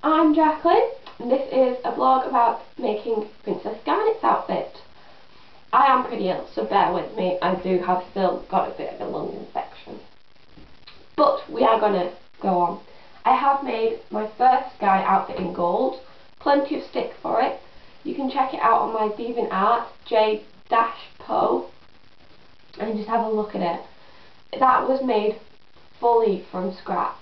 I'm Jacqueline, and this is a blog about making Princess Garnet's outfit. I am pretty ill, so bear with me. I do have still got a bit of a lung infection. But we are going to go on. I have made my first guy outfit in gold. Plenty of stick for it. You can check it out on my DeviantArt, j-po, and just have a look at it. That was made fully from scratch.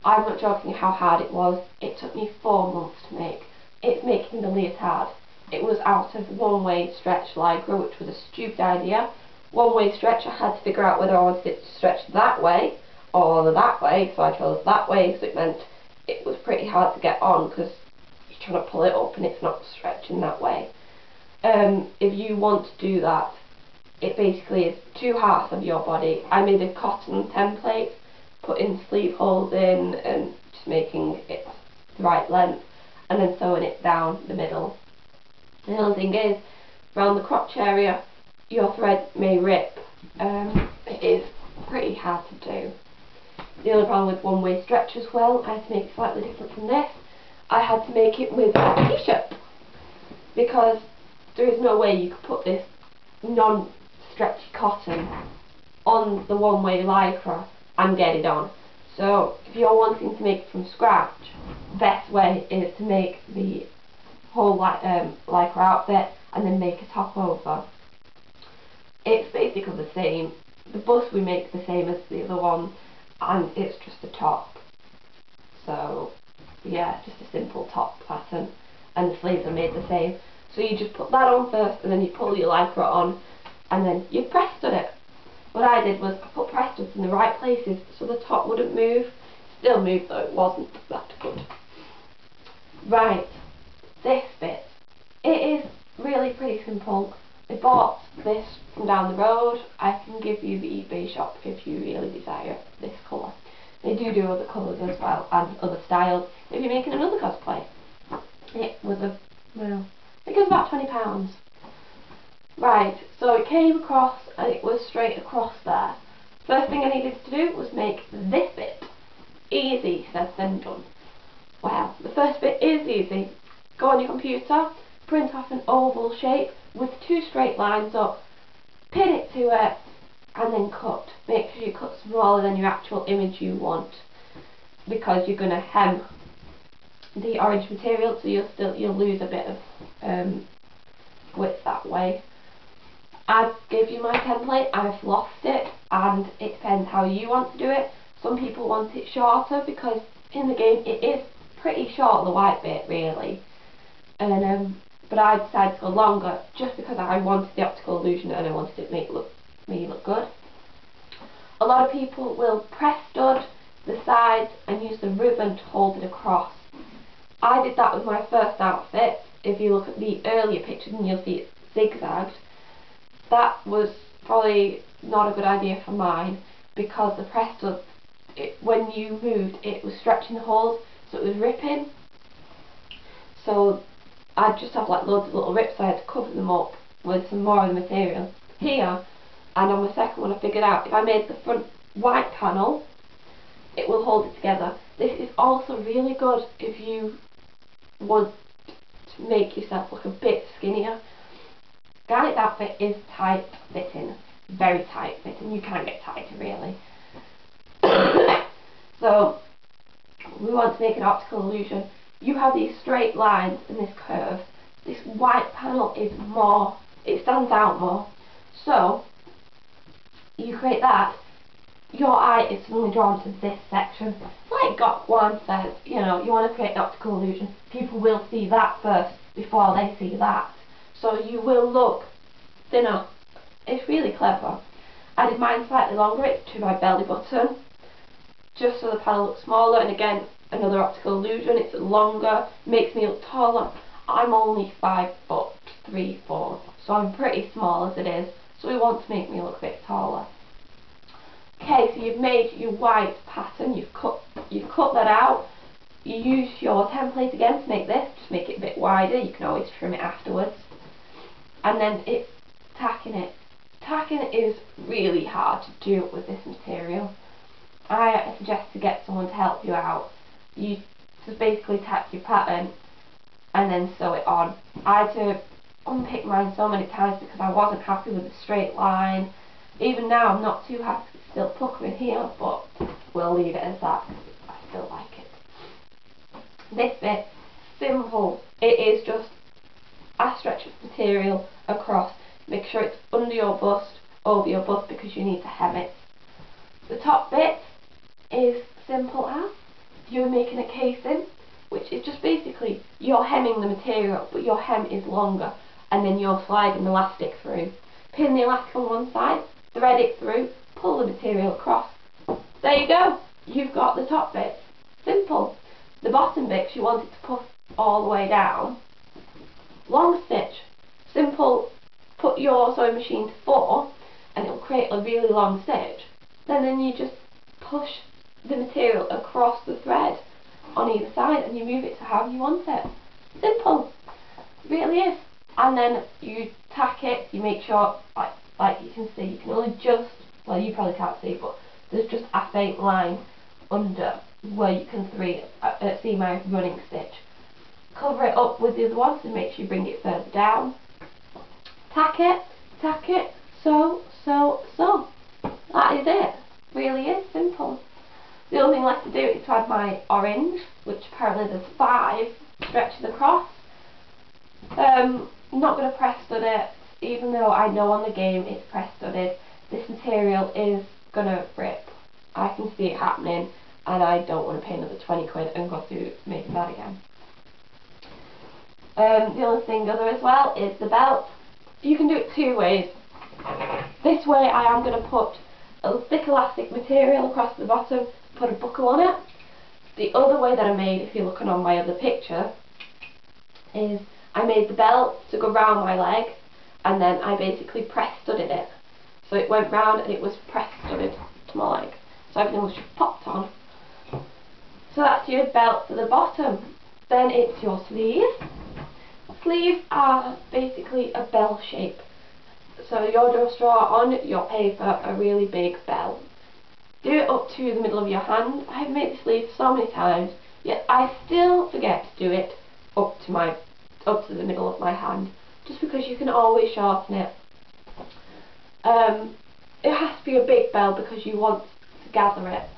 I'm not joking how hard it was. It took me 4 months to make. It's making the leotard. It was out of one-way stretch Lycra, which was a stupid idea. One-way stretch, I had to figure out whether I wanted it to stretch that way or that way, so I chose that way, so it meant it was pretty hard to get on because you're trying to pull it up and it's not stretching that way. If you want to do that, it basically is 2 halves of your body. I made a cotton template, putting sleeve holes in and just making it the right length and then sewing it down the middle. The only thing is, around the crotch area your thread may rip. It is pretty hard to do. The other problem with one-way stretch as well, I had to make it slightly different from this. I had to make it with a t-shirt because there is no way you could put this non-stretchy cotton on the one-way Lycra and get it on. So if you're wanting to make it from scratch, the best way is to make the whole Lycra outfit and then make a top over. It's basically the same. The bust we make the same as the other one, and it's just a top. So yeah, just a simple top pattern, and the sleeves are made the same. So you just put that on first, and then you pull your Lycra on, and then you press stud it. What I did was I put press studs in the right places so the top wouldn't move. Still moved though, it wasn't that good. Right, this bit. It is really pretty simple. I bought this from down the road. I can give you the eBay shop if you really desire this colour. They do other colours as well and other styles if you're making another cosplay. It was well, I think it was about £20. Right, so it came across and it was straight across there. First thing I needed to do was make this bit. Easy said then done. Well, the first bit is easy. Go on your computer, print off an oval shape with 2 straight lines up, pin it to it, and then cut. Make sure you cut smaller than your actual image you want, because you're going to hem the orange material, so you'll lose a bit of width that way. I've give you my template, I've lost it, and it depends how you want to do it. Some people want it shorter because in the game it is pretty short, the white bit really, and but I decided to go longer just because I wanted the optical illusion and I wanted it to make me look good. A lot of people will press stud the sides and use the ribbon to hold it across. I did that with my first outfit. If you look at the earlier pictures and you'll see it zigzagged. That was probably not a good idea for mine because the press stud, when you moved, it was stretching the holes, so it was ripping. So I'd just have like loads of little rips, so I had to cover them up with some more of the material here. And on the second one I figured out if I made the front white panel, it will hold it together. This is also really good if you want to make yourself look a bit skinnier. Garnet's outfit is tight fitting, very tight fitting. You can't get tighter really. So we want to make an optical illusion. You have these straight lines and this curve. This white panel is more, it stands out more. So you create that, your eye is suddenly drawn to this section. Like Gok1 says, you know, you want to create an optical illusion. People will see that first before they see that. So you will look thinner. It's really clever. I did mine slightly longer, it's to my belly button, just so the panel looks smaller, and again, another optical illusion, it's longer, makes me look taller. I'm only 5'3", 4", so I'm pretty small as it is, so we want to make me look a bit taller. Okay, so you've made your white pattern, you've cut that out. You use your template again to make this, just make it a bit wider, you can always trim it afterwards. And then it's tacking it. Tacking is really hard to do with this material. I suggest to get someone to help you out. You just basically tack your pattern and then sew it on. I had to unpick mine so many times because I wasn't happy with the straight line. Even now I'm not too happy, it's still puckering here, but we'll leave it as that because I still like it. This bit, simple, it is just a stretch of material across. Make sure it's under your bust, over your bust, because you need to hem it. The top bit is simple as you're making a casing, which is just basically you're hemming the material, but your hem is longer, and then you're sliding the elastic through. Pin the elastic on one side, thread it through, pull the material across. There you go, you've got the top bit. Simple. The bottom bit, you want it to puff all the way down. Long stitch. Simple. Put your sewing machine to 4 and it will create a really long stitch. Then you just push the material across the thread on either side and you move it to how you want it. Simple. It really is. And then you tack it, you make sure, like you can see, you can only just, well you probably can't see, but there's just a faint line under where you can see my running stitch. Cover it up with the other one so make sure you bring it further down. Tack it, sew. That is it. Really is simple. The only thing left to do is to add my orange, which apparently there's 5 stretches across. I'm not going to press stud it, even though I know on the game it's press studded. This material is going to rip. I can see it happening and I don't want to pay another 20 quid and go through making that again. The other thing as well is the belt. You can do it 2 ways. This way I am going to put a thick elastic material across the bottom, put a buckle on it. The other way that I made, if you're looking on my other picture, is I made the belt to go round my leg and then I basically press studded it. So it went round and it was press studded to my leg. So everything was just popped on. So that's your belt for the bottom. Then it's your sleeves. Sleeves are basically a bell shape. So you're just draw on your paper a really big bell. Do it up to the middle of your hand. I've made the sleeve so many times, yet I still forget to do it up to the middle of my hand, just because you can always shorten it. It has to be a big bell because you want to gather it.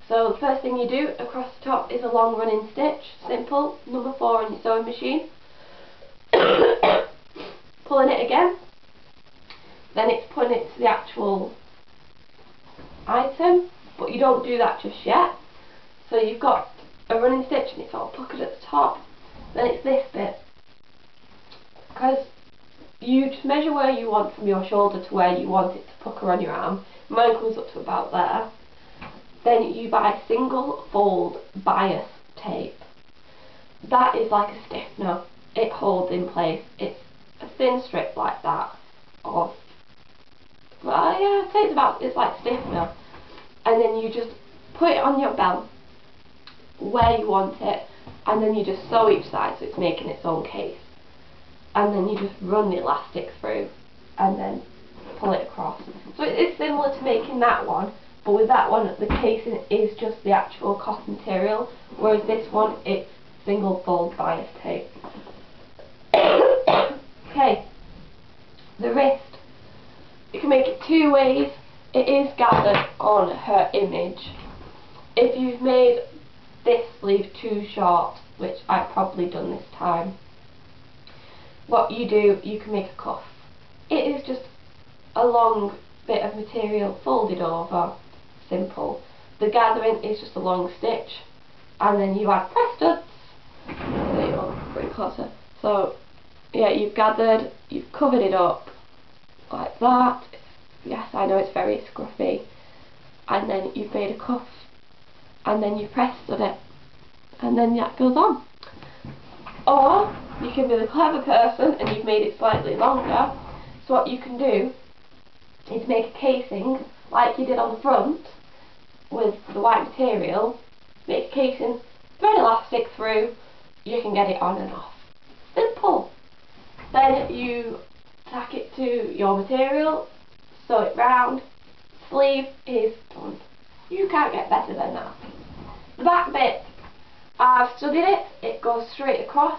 So the first thing you do across the top is a long running stitch, simple, number 4 on your sewing machine. Pulling it again, then it's putting it to the actual item, but you don't do that just yet. So you've got a running stitch and it's all puckered at the top. Then it's this bit, because you just measure where you want from your shoulder to where you want it to pucker on your arm. Mine comes up to about there. Then you buy single fold bias tape. That is like a stiffener. It holds in place. It's a thin strip like that of, well yeah, I'd say it's like stiffener. And then you just put it on your belt where you want it, and then you just sew each side so it's making its own case. And then you just run the elastic through and then pull it across. So it is similar to making that one, but with that one the casing is just the actual cotton material, whereas this one it's single fold bias tape. Okay, the wrist, you can make it 2 ways. It is gathered on her image. If you've made this sleeve too short, which I've probably done this time, what you do, you can make a cuff. It is just a long bit of material folded over, simple. The gathering is just a long stitch, and then you add press studs. There you go, bring closer. So yeah, you've gathered, you've covered it up like that. Yes, I know it's very scruffy. And then you've made a cuff, and then you've press stud it, and then that goes on. Or you can be the clever person and you've made it slightly longer. So what you can do is make a casing like you did on the front with the white material. Make a casing, thread elastic through, you can get it on and off. Simple. Then you tack it to your material, sew it round, sleeve is done. You can't get better than that. The back bit, I've studied it. It goes straight across.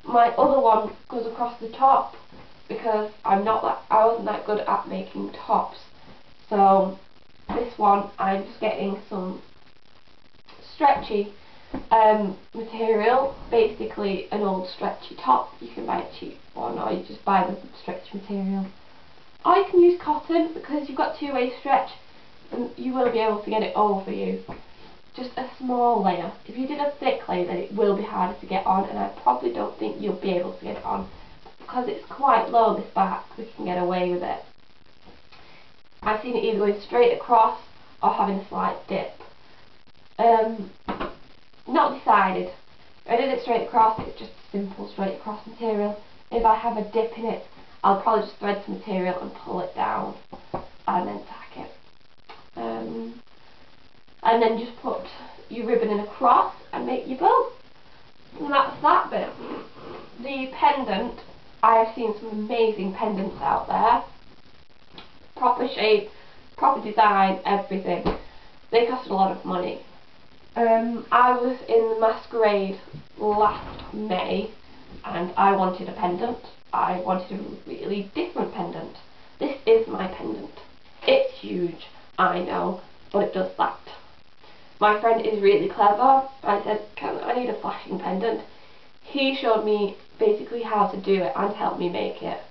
My other one goes across the top because I wasn't that good at making tops. So this one I'm just getting some stretchy material, basically an old stretchy top. You can buy a cheap one or you just buy the stretchy material. Or you can use cotton because you've got two-way stretch and you will be able to get it over you. Just a small layer. If you did a thick layer then it will be harder to get on, and I probably don't think you'll be able to get it on. Because it's quite low this back, we can get away with it. I've seen it either going straight across or having a slight dip. Not decided. If I did it straight across, it's just simple straight across material. If I have a dip in it, I'll probably just thread some material and pull it down and then tack it. And then just put your ribbon in across and make your bow. And that's that bit. The pendant, I have seen some amazing pendants out there. Proper shape, proper design, everything. They cost a lot of money. I was in the masquerade last May and I wanted a pendant. I wanted a really different pendant. This is my pendant. It's huge, I know, but it does that. My friend is really clever. I said, I need a flashing pendant. He showed me basically how to do it and helped me make it.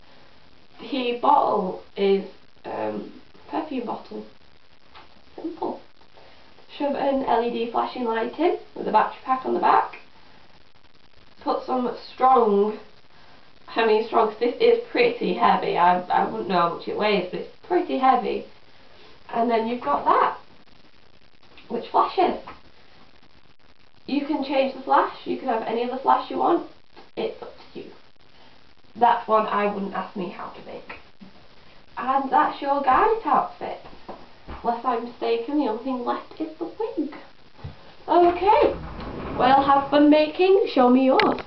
The bottle is perfume bottle. Simple. Shove an LED flashing light in with a battery pack on the back. Put some strong, this is pretty heavy. I wouldn't know how much it weighs, but it's pretty heavy. And then you've got that, which flashes. You can change the flash, you can have any other flash you want. It's up to you. That one I wouldn't ask me how to make. And that's your garnet outfit. Unless I'm mistaken, the only thing left is the wig. Okay, well, have fun making. Show me yours.